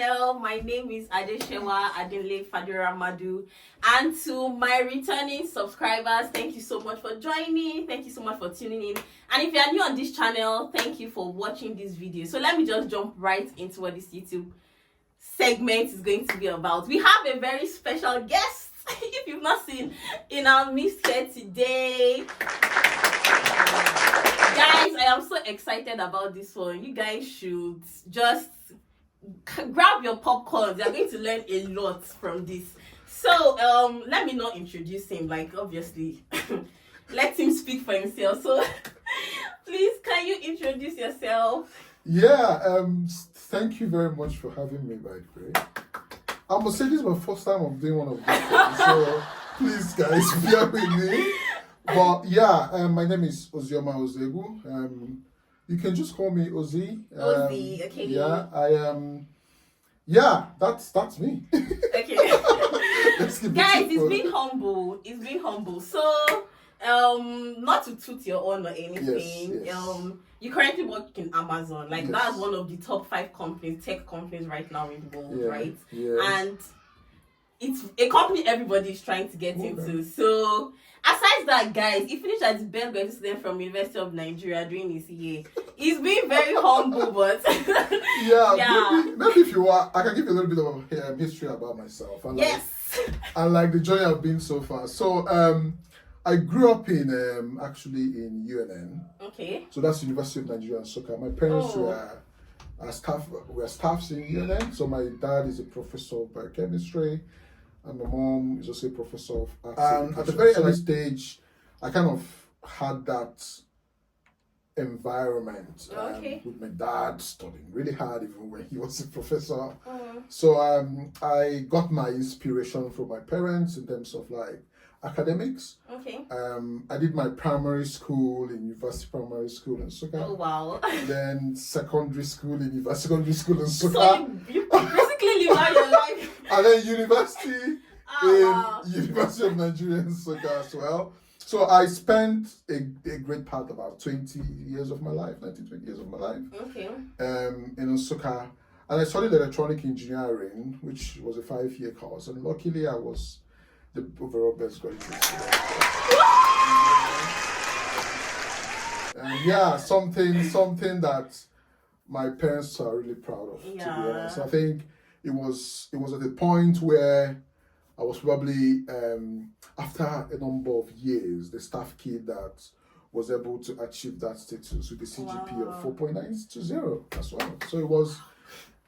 channel. My name is Adeshewa Adele Fadura Madu, and to my returning subscribers, thank you so much for joining. Thank you so much for tuning in. And if you are new on this channel, thank you for watching this video. So let me just jump right into what this YouTube segment is going to be about. We have a very special guest. If you've not seen in our midst here today, guys, I am so excited about this one. You guys should just grab your popcorn. You're going to learn a lot from this. So let me not introduce him, like, obviously. Let him speak for himself. So please, can you introduce yourself? Yeah, thank you very much for having me, by the way. I must say this is my first time I'm doing one of these, so please, guys, bear with me. But yeah, my name is Ozioma Ozegu. You can just call me Ozi. Ozi, okay. Yeah, I am. Yeah, that's me. Okay. Guys, he's been humble. He's been humble. So, not to toot your own or anything. Yes. You currently work in Amazon. Like, yes. That's one of the top 5 companies, tech companies right now in the world, right? Yeah. And it's a company everybody is trying to get into. So, aside that, guys, he finished as the best graduate student from University of Nigeria during his year. He's been very humble, but yeah. Maybe if you want, I can give you a little bit of history about myself. And yes. Like the journey I've been so far. So, I grew up in actually in UNN. Okay. So that's University of Nigeria and Soka. My parents were staffs in UNN. So my dad is a professor of biochemistry, and my mom is also a professor of arts. And at the very early stage, I kind of had that environment with my dad studying really hard, even when he was a professor. So I got my inspiration from my parents in terms of like academics. Okay. I did my primary school in University Primary School in Soka. Oh wow. Then secondary school in University Secondary School in Soka. So you basically live out your life. And then university University of Nigeria in Soka as well. So I spent a great part, about 20 years of my life, 20 years of my life. Okay. In Soka. And I studied electronic engineering, which was a 5-year course. And luckily I was the overall best graduate student. And yeah, something that my parents are really proud of, to be honest. I think it was at the point where I was probably, after a number of years, the staff kid that was able to achieve that status with a CGP of 4.920 as well. So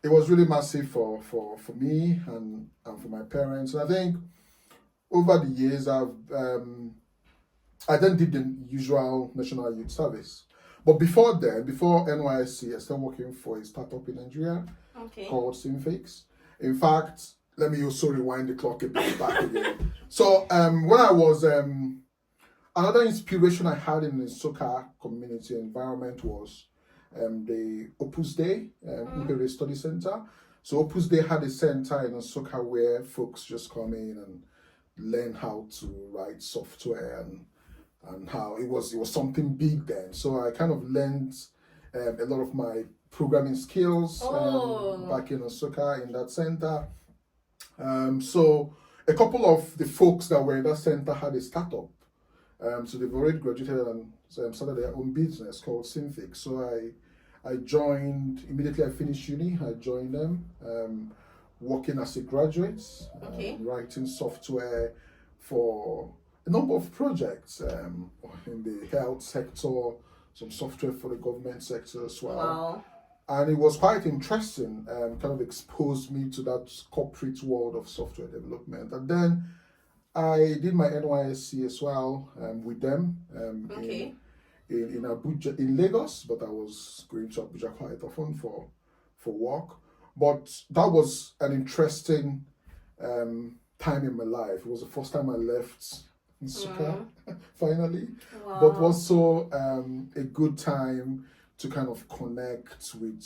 it was really massive for me and for my parents. And I think over the years, I then did the usual National Youth Service. But before then, before NYSC, I started working for a startup in Nigeria called Synic. In fact, let me also rewind the clock a bit back again. So when I was, another inspiration I had in the Soka community environment was the Opus Dei Integrated Study Center. So Opus Dei had a center in Soka where folks just come in and learn how to write software and how it was something big then. So I kind of learned a lot of my programming skills back in Soka in that center. So a couple of the folks that were in that center had a startup. So they've already graduated and started their own business called Synic. So I joined, immediately I finished uni, I joined them, working as a graduate, writing software for a number of projects in the health sector, some software for the government sector as well. Wow. And it was quite interesting, kind of exposed me to that corporate world of software development. And then I did my NYSC as well with them in Abuja, in Lagos, but I was going to Abuja quite often for work. But that was an interesting time in my life. It was the first time I left Nsukka, finally. Wow. But also a good time to kind of connect with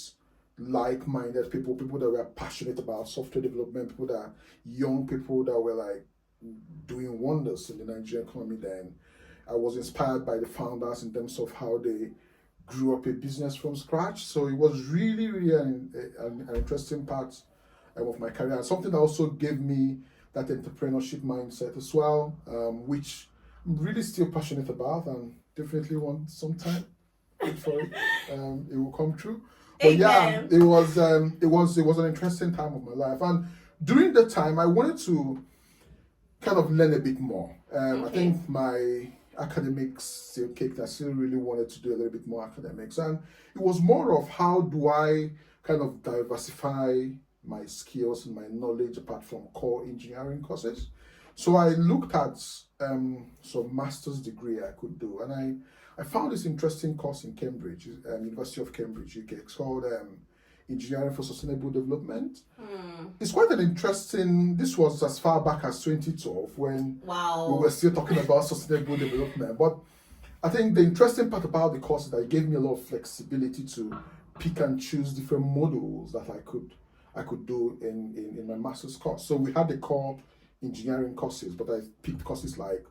like-minded people that were passionate about software development, people that young people that were like doing wonders in the Nigerian economy then. I was inspired by the founders in terms of how they grew up a business from scratch. So it was really, really an interesting part of my career. And something that also gave me that entrepreneurship mindset as well, which I'm really still passionate about and definitely want some time for it. It will come true. But yeah, it was an interesting time of my life. And during the time, I wanted to kind of learn a bit more. I think my academics still kicked. I still really wanted to do a little bit more academics. And it was more of how do I kind of diversify my skills and my knowledge apart from core engineering courses. So I looked at some master's degree I could do, and I found this interesting course in Cambridge, University of Cambridge, UK. It's called Engineering for Sustainable Development. It's quite an interesting, this was as far back as 2012 when we were still talking about sustainable development. But I think the interesting part about the course is that it gave me a lot of flexibility to pick and choose different modules that I could do in my master's course. So we had the core engineering courses, but I picked courses like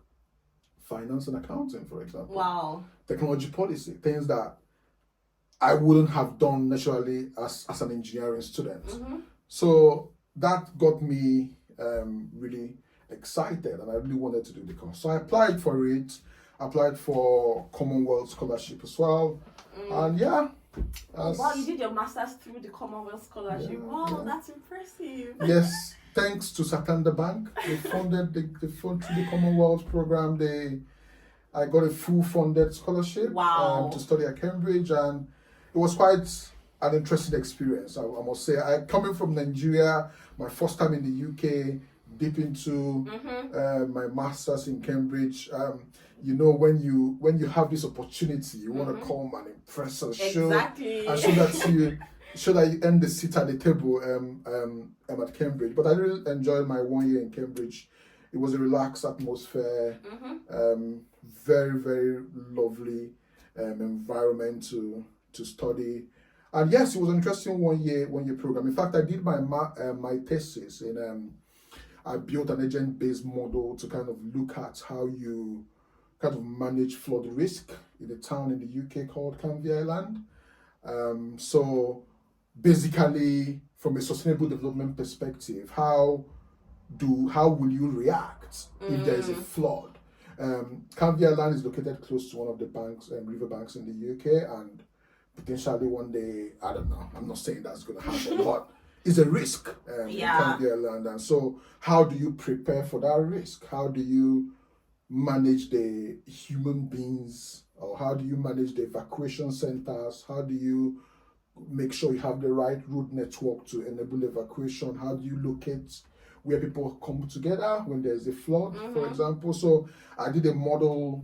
finance and accounting, for example. Technology policy, things that I wouldn't have done naturally as an engineering student. So that got me really excited, and I really wanted to do the course. So I applied for it, applied for Commonwealth scholarship as well. And yeah. Wow, you did your master's through the Commonwealth scholarship. That's impressive. Yes, thanks to Santander Bank. They funded through the Commonwealth program. I got a full funded scholarship to study at Cambridge, and it was quite an interesting experience, I must say. Coming from Nigeria, my first time in the UK, deep into my master's in Cambridge. When you have this opportunity, you want to come and impress and show that you earn the seat at the table at Cambridge. But I really enjoyed my 1 year in Cambridge. It was a relaxed atmosphere, very, very lovely environment to study. And yes, it was an interesting 1 year program. In fact, I did my thesis in I built an agent-based model to kind of look at how you kind of manage flood risk in a town in the UK called Canvey Island. So basically, from a sustainable development perspective, how will you react if there is a flood? Canvey Island is located close to one of the river banks in the UK, and potentially one day, I don't know, I'm not saying that's going to happen, but it's a risk in Canvey Island. And so how do you prepare for that risk? How do you manage the human beings, or how do you manage the evacuation centers? How do you make sure you have the right road network to enable evacuation? How do you locate where people come together when there's a flood, for example? So I did a model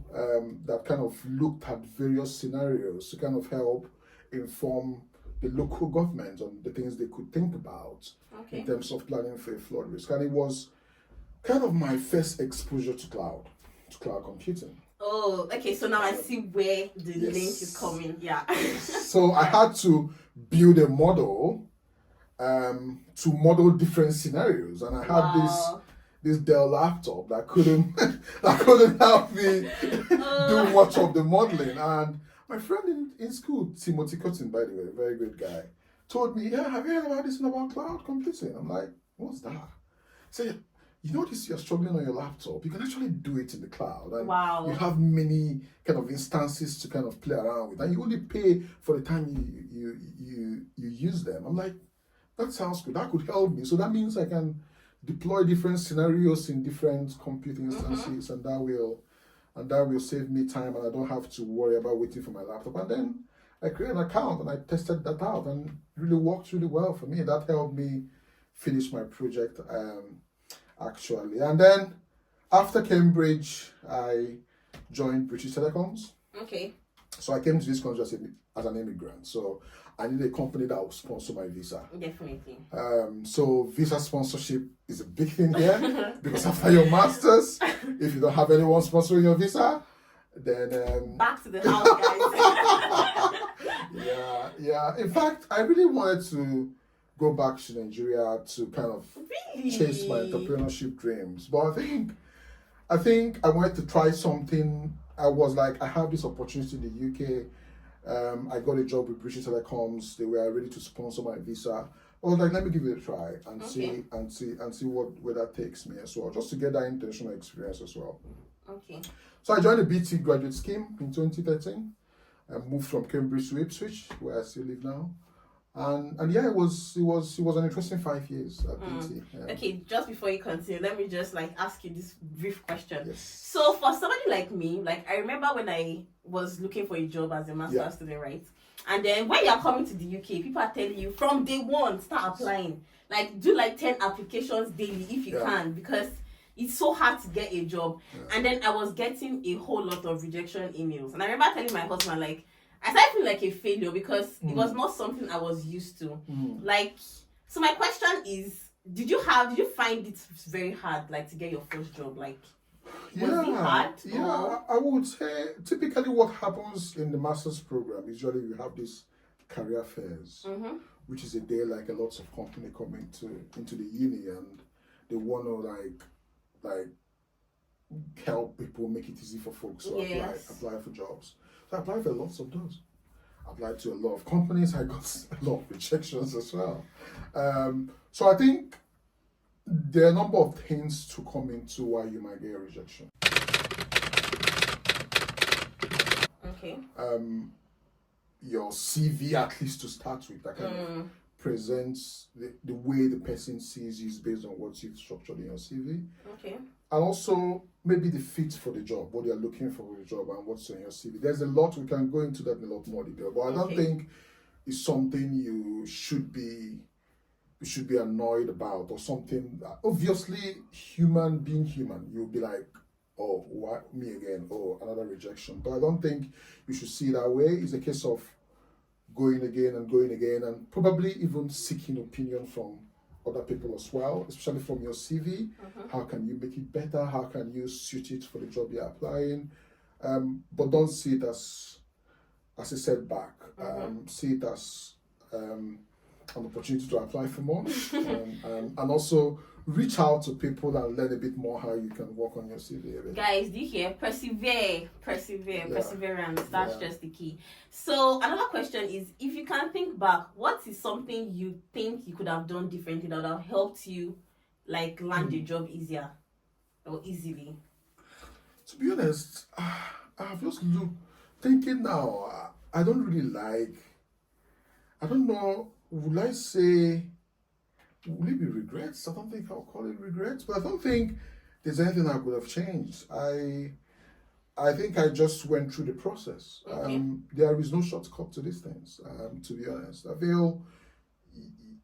that kind of looked at various scenarios to kind of help inform the local government on the things they could think about in terms of planning for a flood risk. And it was kind of my first exposure to cloud computing. Oh, okay. So now I see where the link is coming. Yeah. So I had to build a model to model different scenarios, and I had this Dell laptop that couldn't help me do much of the modeling. And my friend in school, Timothy Cotton, by the way, a very good guy, told me, have you heard about this thing about cloud computing? I'm like, what's that? He said, this you're struggling on your laptop, you can actually do it in the cloud. And you have many kind of instances to kind of play around with, and you only pay for the time you use them. I'm like, that sounds good. That could help me. So that means I can deploy different scenarios in different computing instances, and that will save me time, and I don't have to worry about waiting for my laptop. And then I created an account and I tested that out, and it really worked really well for me. That helped me finish my project actually. And then after Cambridge, I joined British Telecoms. Okay. So I came to this country as an immigrant. So I needed a company that would sponsor my visa. Definitely. So visa sponsorship is a big thing here because after your masters, if you don't have anyone sponsoring your visa, then back to the house, guys. Yeah. In fact, I really wanted to go back to Nigeria to kind of chase my entrepreneurship dreams. But I think I wanted to try something. I was like, I have this opportunity in the UK. I got a job with British Telecoms. They were ready to sponsor my visa. I was like, let me give it a try and see where that takes me as well, just to get that international experience as well. Okay. So I joined the BT graduate scheme in 2013. I moved from Cambridge to Ipswich, where I still live now. And yeah, it was an interesting 5 years at BT. Yeah. Okay, just before you continue, let me just like ask you this brief question. Yes. So for somebody like me, like I remember when I was looking for a job as a master's student, right? And then when you're coming to the UK, people are telling you from day one, start applying. Like do like 10 applications daily if you can, because it's so hard to get a job. Yeah. And then I was getting a whole lot of rejection emails. And I remember telling my husband, like, I started feeling like a failure because it was not something I was used to. Like, so my question is, did you find it very hard, like, to get your first job? Like, was it hard? Yeah, I would say typically what happens in the master's program, usually you have these career fairs, which is a day like a lot of company come into the uni and they want to like help people, make it easy for folks to apply for jobs. So I applied for lots of those. I applied to a lot of companies. I got a lot of rejections as well. So I think there are a number of things to come into why you might get a rejection. Okay. Your CV, at least to start with, that kind of presents the way the person sees you is based on what you've structured in your CV. Okay. And also maybe the fit for the job, what you're looking for the job and what's on your CV. There's a lot, we can go into that in a lot more detail, but I don't think it's something you should be annoyed about or something. Obviously, being human, you'll be like, oh, what, me again? Oh, another rejection. But I don't think you should see it that way. It's a case of going again and probably even seeking opinion from other people as well, especially from your CV. How can you make it better? How can you suit it for the job you're applying? But don't see it as a setback. See it as an opportunity to apply for more, and also reach out to people and learn a bit more how you can work on your CV a bit. Guys, do you hear? Perseverance. That's just the key. So another question is, if you can think back, what is something you think you could have done differently that would have helped you like land your job easier or easily? To be honest, I've just thinking now, I don't really like, I don't know, will it be regrets? I don't think I'll call it regrets, but I don't think there's anything I could have changed. I think I just went through the process. There is no shortcut to these things, to be honest. I feel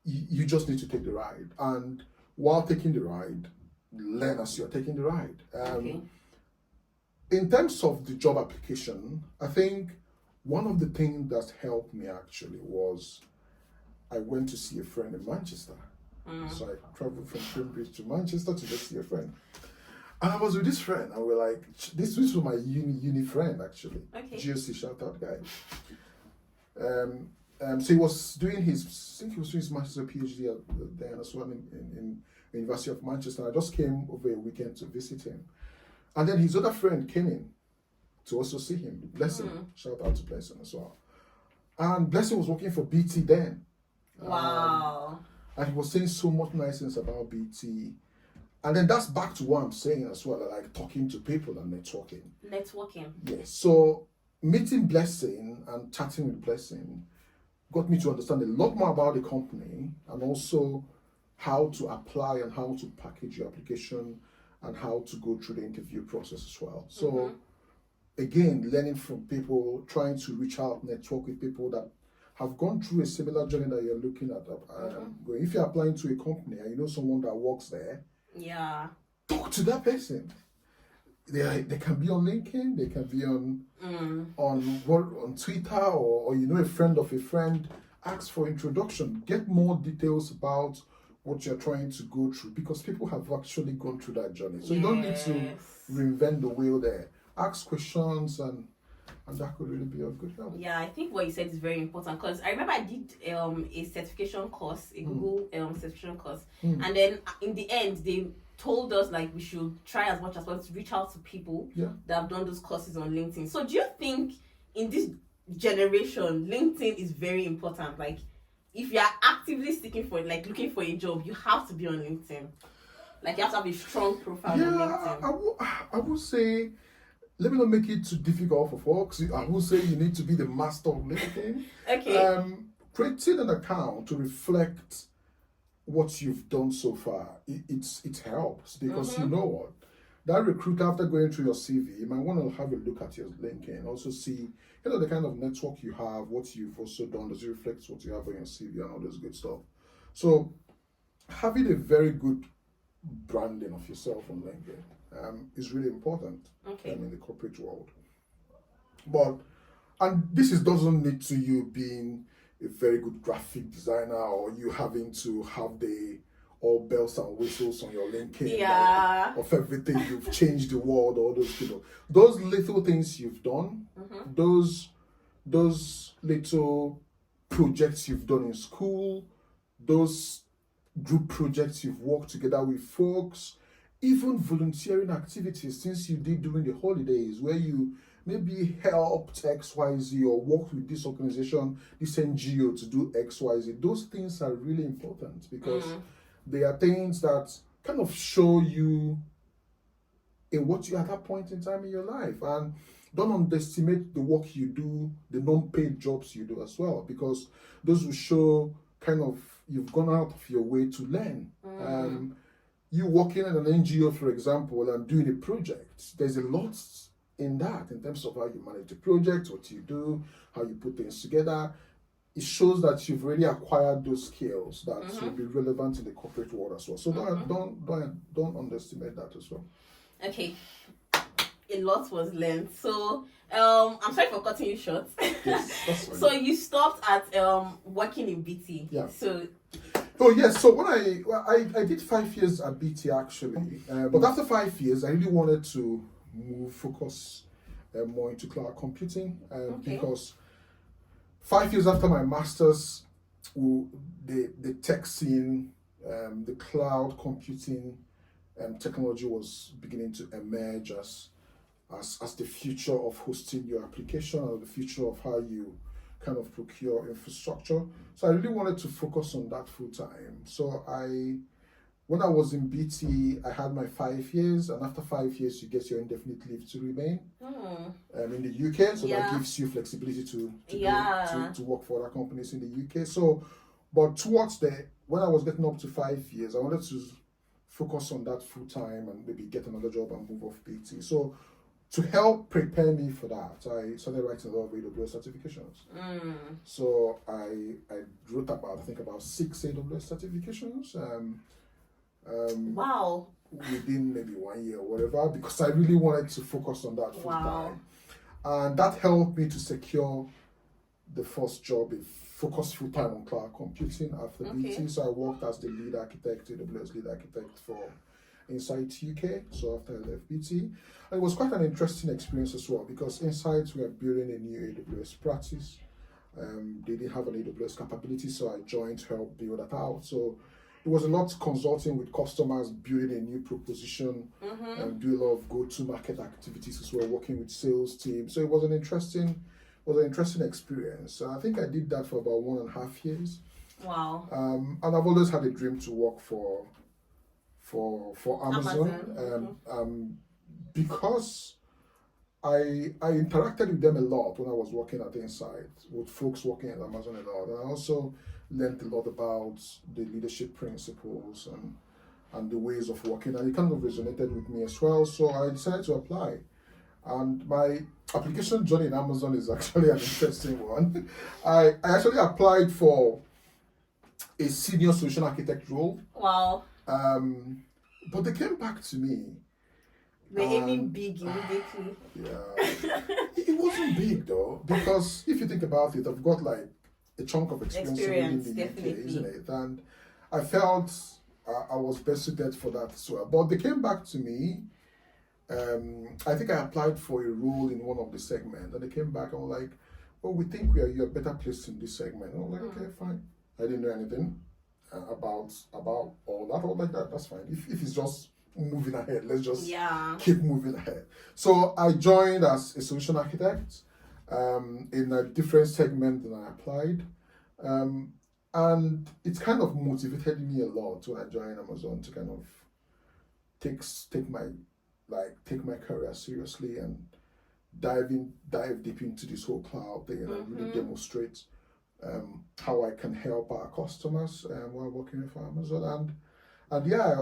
you just need to take the ride. And while taking the ride, learn as you're taking the ride. In terms of the job application, I think one of the things that helped me actually was I went to see a friend in Manchester. So I traveled from Cambridge to Manchester to just see a friend. And I was with this friend, and we're like, this was my uni friend actually. GOC, shout out guy. So he was doing his master's PhD then as well in University of Manchester. I just came over a weekend to visit him. And then his other friend came in to also see him, Blessing. Shout out to Blessing as well. And Blessing was working for BT then. Wow. And he was saying so much nice things about BT. And then that's back to what I'm saying as well, like talking to people and networking. Yes. So meeting Blessing and chatting with Blessing got me to understand a lot more about the company and also how to apply and how to package your application and how to go through the interview process as well. So again, learning from people, trying to reach out, network with people that have gone through a similar journey that you're looking at. If you're applying to a company and you know someone that works there, talk to that person. They can be on LinkedIn, they can be on Twitter, or you know a friend of a friend. Ask for introduction. Get more details about what you're trying to go through, because people have actually gone through that journey. So you don't need to reinvent the wheel there. Ask questions and that could really be of good help. Yeah, I think what you said is very important, because I remember I did a certification course, a Google certification course, and then in the end they told us like we should try as much as possible to reach out to people that have done those courses on LinkedIn. So do you think in this generation LinkedIn is very important? Like if you are actively seeking for, like, looking for a job, you have to be on LinkedIn. Like, you have to have a strong profile on LinkedIn. I would say, let me not make it too difficult for folks. I would say you need to be the master of LinkedIn. Okay. Creating an account to reflect what you've done so far, it helps because you know what? That recruiter, after going through your CV, you might want to have a look at your LinkedIn, also see, the kind of network you have, what you've also done, does it reflect what you have on your CV and all this good stuff. So having a very good branding of yourself on LinkedIn is really important in the corporate world. And this doesn't need to you being a very good graphic designer or you having to have the all bells and whistles on your LinkedIn of everything you've changed the world, all those people. Those little things you've done, those little projects you've done in school, those group projects you've worked together with folks, even volunteering activities since you did during the holidays where you maybe helped XYZ or worked with this organization, this NGO to do XYZ. Those things are really important because they are things that kind of show you in what you at that point in time in your life. And don't underestimate the work you do, the non-paid jobs you do as well, because those will show kind of you've gone out of your way to learn. You working in an NGO, for example, and doing a project, there's a lot in that in terms of how you manage the project, what you do, how you put things together. It shows that you've already acquired those skills that will be relevant in the corporate world as well. So don't underestimate that as well. Okay, a lot was learned. So I'm sorry for cutting you short. Yes, that's fine. So you stopped at working in BT. Yeah. So. Oh yes. So when I did 5 years at BT actually, but after 5 years, I really wanted to focus more into cloud computing because 5 years after my master's, the tech scene, the cloud computing technology was beginning to emerge as the future of hosting your application or the future of how you kind of procure infrastructure. So I really wanted to focus on that full time. So when I was in BT, I had my 5 years, and after 5 years, you get your indefinite leave to remain in the UK. So that gives you flexibility to work for other companies in the UK. So, but when I was getting up to 5 years, I wanted to focus on that full time and maybe get another job and move off BT. So to help prepare me for that, I started writing a lot of AWS certifications. So I wrote about 6 AWS certifications. Wow. Within maybe 1 year or whatever, because I really wanted to focus on that full time. And that helped me to secure the first job, focus full time on cloud computing after BT. So I worked as the lead architect, AWS lead architect for Insight UK. So after I left BT, and it was quite an interesting experience as well because Insight we are building a new AWS practice. They didn't have an AWS capability, so I joined to help build that out. So it was a lot consulting with customers, building a new proposition, and do a lot of go-to-market activities as well, working with sales teams. So it was an interesting experience. I think I did that for about 1.5 years. Wow. And I've always had a dream to work for Amazon. Because I interacted with them a lot when I was working at Insight, with folks working at Amazon a lot. And I also learned a lot about the leadership principles and the ways of working, and it kind of resonated with me as well. So I decided to apply. And my application journey in Amazon is actually an interesting one. I actually applied for a senior solution architect role. Wow. But they came back to me. They're aiming big immediately. Yeah. It wasn't big though, because if you think about it, I've got like a chunk of experience in the definitely. UK, isn't it? And I felt I was best suited for that as well. But they came back to me. I think I applied for a role in one of the segments, and they came back and were like, "Oh, we think you're better placed in this segment." And I was like, "Okay, fine." I didn't know anything about all that. I was like, "That's fine. If it's just moving ahead, let's just keep moving ahead." So I joined as a solution architect in a different segment than I applied. And it's kind of motivated me a lot when I joined Amazon to kind of take my career seriously and dive deep into this whole cloud thing and really demonstrate how I can help our customers while working with Amazon. And yeah,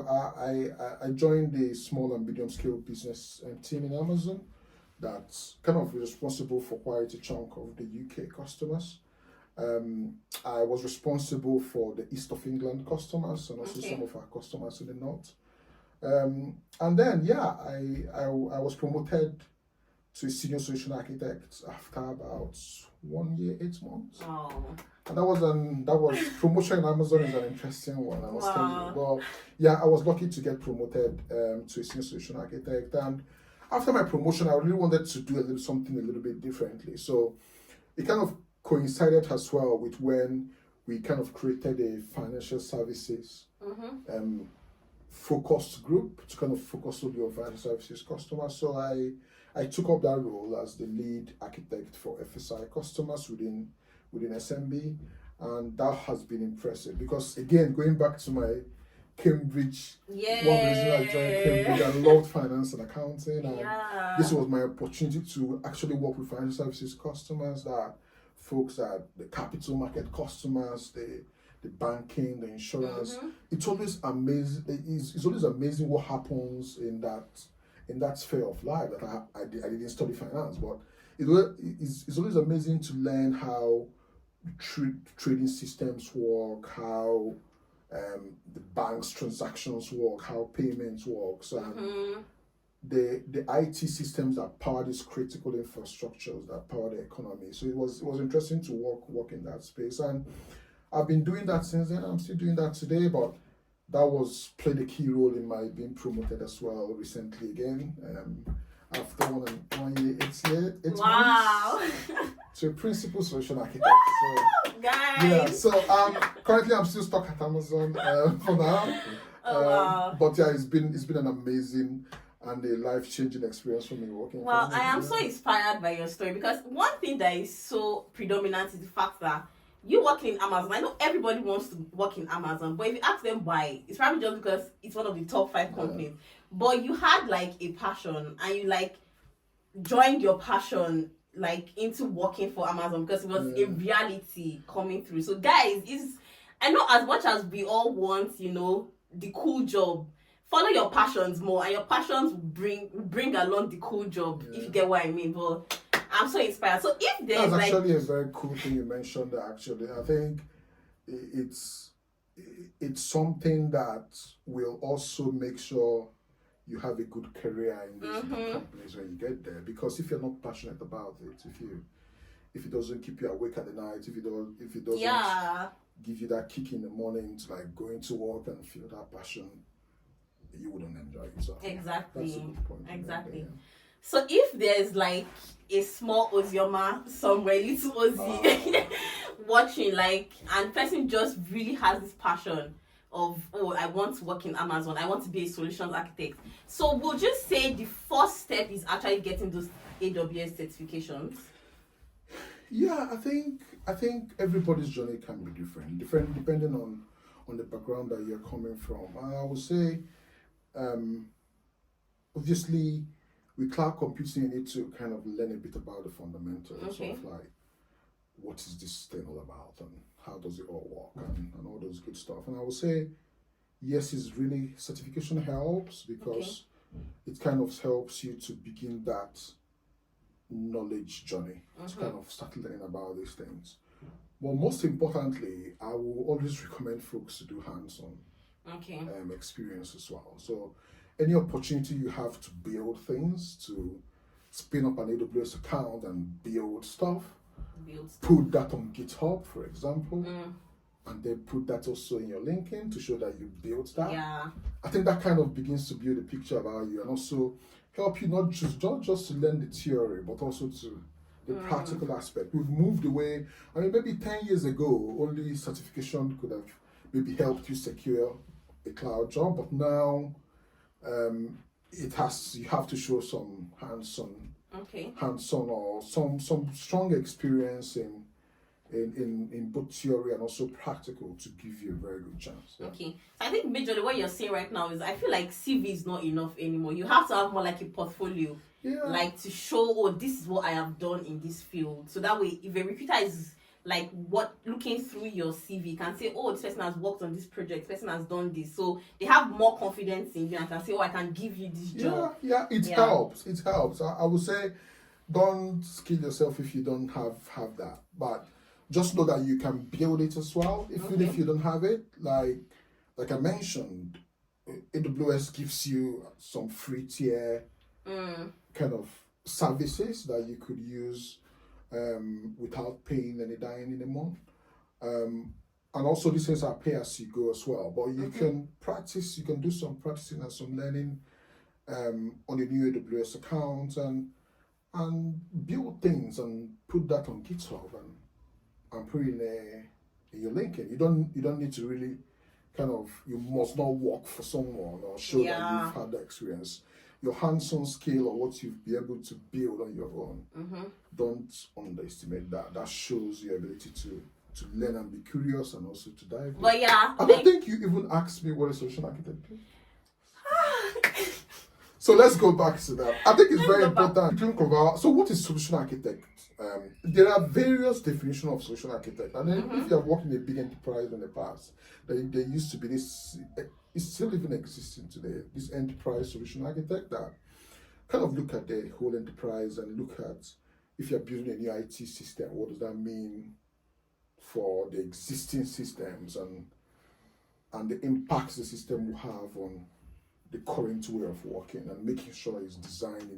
I joined the small and medium scale business team in Amazon that's kind of responsible for quite a chunk of the UK customers. I was responsible for the east of England customers and also some of our customers in the north. And then yeah, I was promoted to a senior solution architect after about 1 year, 8 months. Oh. And that was promotion in Amazon is an interesting one, I must tell you. But yeah, I was lucky to get promoted to a senior solution architect. And after my promotion, I really wanted to do something a little bit differently. So it kind of coincided as well with when we kind of created a financial services focused group to kind of focus on your financial services customers. So I took up that role as the lead architect for FSI customers within SMB, and that has been impressive because again, going back to my Cambridge, one reason I joined Cambridge, I loved finance and accounting, and this was my opportunity to actually work with financial services customers, that folks that the capital market customers, the banking, the insurance. It's always amazing. It's always amazing what happens in that sphere of life. That I didn't study finance, but it's always amazing to learn how trading systems work, how the bank's transactions work, how payments works, and the IT systems that power these critical infrastructures that power the economy. So it was interesting to work in that space, and I've been doing that since then. I'm still doing that today, but that played a key role in my being promoted as well recently again. After 1 year, 8 months to a principal solution architect. So, guys. Yeah, so currently I'm still stuck at Amazon for now. But yeah, it's been an amazing and a life-changing experience for me working. Well, I am so inspired by your story because one thing that is so predominant is the fact that you work in Amazon. I know everybody wants to work in Amazon, but if you ask them why, it's probably just because it's one of the top 5 companies. But you had like a passion, and you like joined your passion like into working for Amazon because it was a reality coming through. So guys, I know as much as we all want, the cool job, follow your passions more, and your passions bring along the cool job, if you get what I mean. But I'm so inspired. So if there's that's actually a very cool thing you mentioned. Actually, I think it's something that will also make sure you have a good career in these companies when you get there. Because if you're not passionate about it, if it doesn't keep you awake at the night, if it doesn't give you that kick in the morning to like go into work and feel that passion, you wouldn't enjoy it. So exactly. That's a good point. Exactly. Yeah. So if there's like a small Ozioma somewhere, little Ozzy watching, like, and person just really has this passion of, I want to work in Amazon, I want to be a solutions architect. So we'll just say the first step is actually getting those AWS certifications. Yeah, I think everybody's journey can be different depending on the background that you're coming from. I would say, obviously, with cloud computing, you need to kind of learn a bit about the fundamentals of like, what is this thing all about and how does it all work and all those good stuff. And I would say, yes, certification helps because it kind of helps you to begin that knowledge journey to kind of start learning about these things. But most importantly, I will always recommend folks to do hands-on experience as well. So any opportunity you have to build things, to spin up an AWS account and build stuff, put that on GitHub, for example, and then put that also in your LinkedIn to show that you built that. Yeah. I think that kind of begins to build a picture about you and also help you not just to learn the theory, but also to the practical aspect. We've moved away. I mean, maybe 10 years ago, only certification could have maybe helped you secure a cloud job, but now you have to show some hands-on or some strong experience in in both theory and also practical to give you a very good chance. Yeah. Okay. So I think majorly what you're saying right now is I feel like CV is not enough anymore. You have to have more like a portfolio. Yeah. Like to show, oh, this is what I have done in this field. So that way, if a recruiter is like looking through your CV, can say, oh, this person has worked on this project, this person has done this. So they have more confidence in you and can say, oh, I can give you this job. Yeah, it helps. It helps. I would say don't kill yourself if you don't have that. But just know that you can build it as well. Even if you don't have it, like I mentioned, AWS gives you some free tier kind of services that you could use without paying any dime in a month. And also these things are pay as you go as well. But you can practice, you can do some practicing and some learning on your new AWS account and build things and put that on GitHub and put it in your LinkedIn. You don't need to really you must not work for someone or show that you've had the experience. Your hands-on skill or what you've been able to build on your own. Don't underestimate that. That shows your ability to learn and be curious and also to dive in. But yeah, I don't think you even asked me what a solution architect is. So let's go back to that. I think it's very important. So what is solution architect? There are various definitions of solution architect. And then if you have worked in a big enterprise in the past, there used to be this, it's still even existing today, this enterprise solution architect that kind of look at the whole enterprise and look at if you're building a new IT system, what does that mean for the existing systems and the impacts the system will have on the current way of working, and making sure it's designed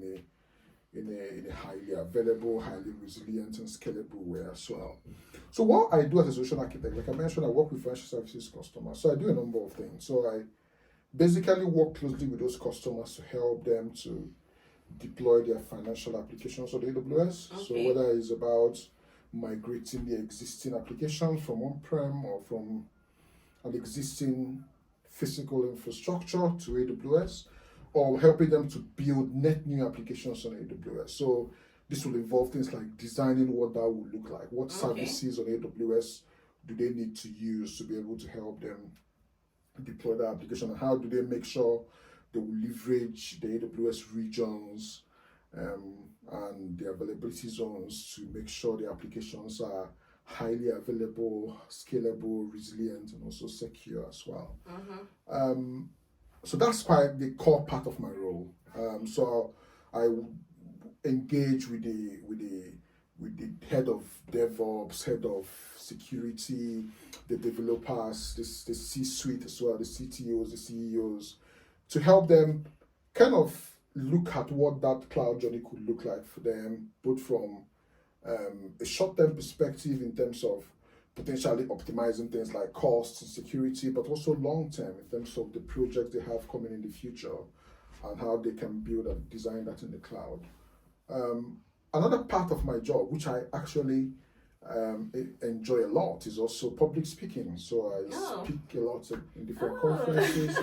in a highly available, highly resilient and scalable way as well. So what I do as a solution architect, like I mentioned, I work with financial services customers. So I do a number of things. So I basically work closely with those customers to help them to deploy their financial applications on AWS. So whether it's about migrating the existing applications from on-prem or from an existing physical infrastructure to AWS, or helping them to build net new applications on AWS. So this will involve things like designing what that would look like. What services on AWS do they need to use to be able to help them deploy that application, and how do they make sure they will leverage the AWS regions and the availability zones to make sure the applications are highly available, scalable, resilient, and also secure as well. So that's quite the core part of my role. So I engage with the head of DevOps, head of security, the developers, the C-suite as well, the CTOs, the CEOs, to help them kind of look at what that cloud journey could look like for them, both from a short-term perspective in terms of potentially optimizing things like costs and security, but also long-term in terms of the projects they have coming in the future and how they can build and design that in the cloud. Another part of my job, which I actually enjoy a lot, is also public speaking. So I speak a lot in different conferences.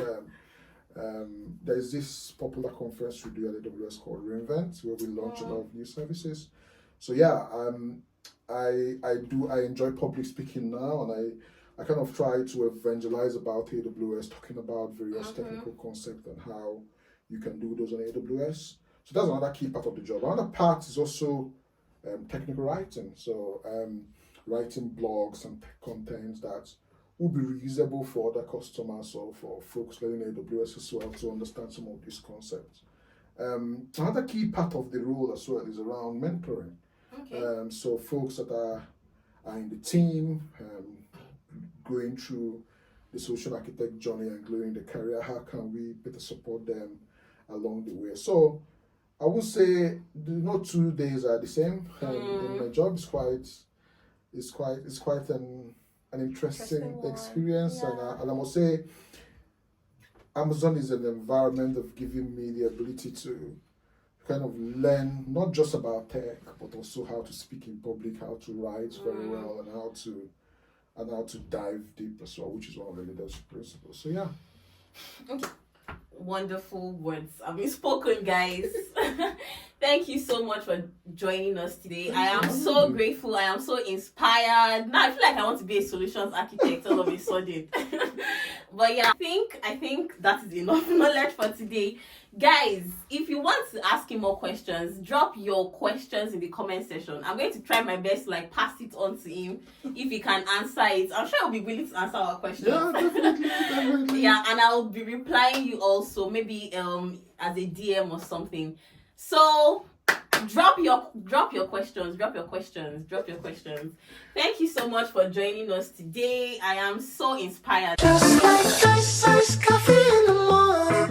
There's this popular conference we do at AWS called reInvent, where we launch a lot of new services. So yeah, I enjoy public speaking now, and I kind of try to evangelize about AWS, talking about various technical concepts and how you can do those on AWS. So that's another key part of the job. Another part is also technical writing. So writing blogs and content that will be reusable for other customers or for folks learning AWS as well to understand some of these concepts. Another key part of the role as well is around mentoring. So folks that are in the team, going through the solution architect journey and growing the career, how can we better support them along the way? So I would say no 2 days are the same. And my job is quite an interesting experience, and I must say Amazon is an environment of giving me the ability to kind of learn not just about tech, but also how to speak in public, how to write very well, and how to dive deep as well, which is one of the leadership principles. So yeah. Okay. wonderful words have been spoken, guys. Thank you so much for joining us today. I am so grateful. I am so inspired. Now I feel like I want to be a solutions architect all of a sudden. But yeah, I think that is enough knowledge for today. Guys, if you want to ask him more questions, drop your questions in the comment section. I'm going to try my best to like pass it on to him if he can answer it. I'm sure he'll be willing to answer our questions. Yeah, definitely. Yeah, and I'll be replying you also, maybe as a DM or something. So drop your questions. Thank you so much for joining us today. I am so inspired. Just like ice coffee in the morning.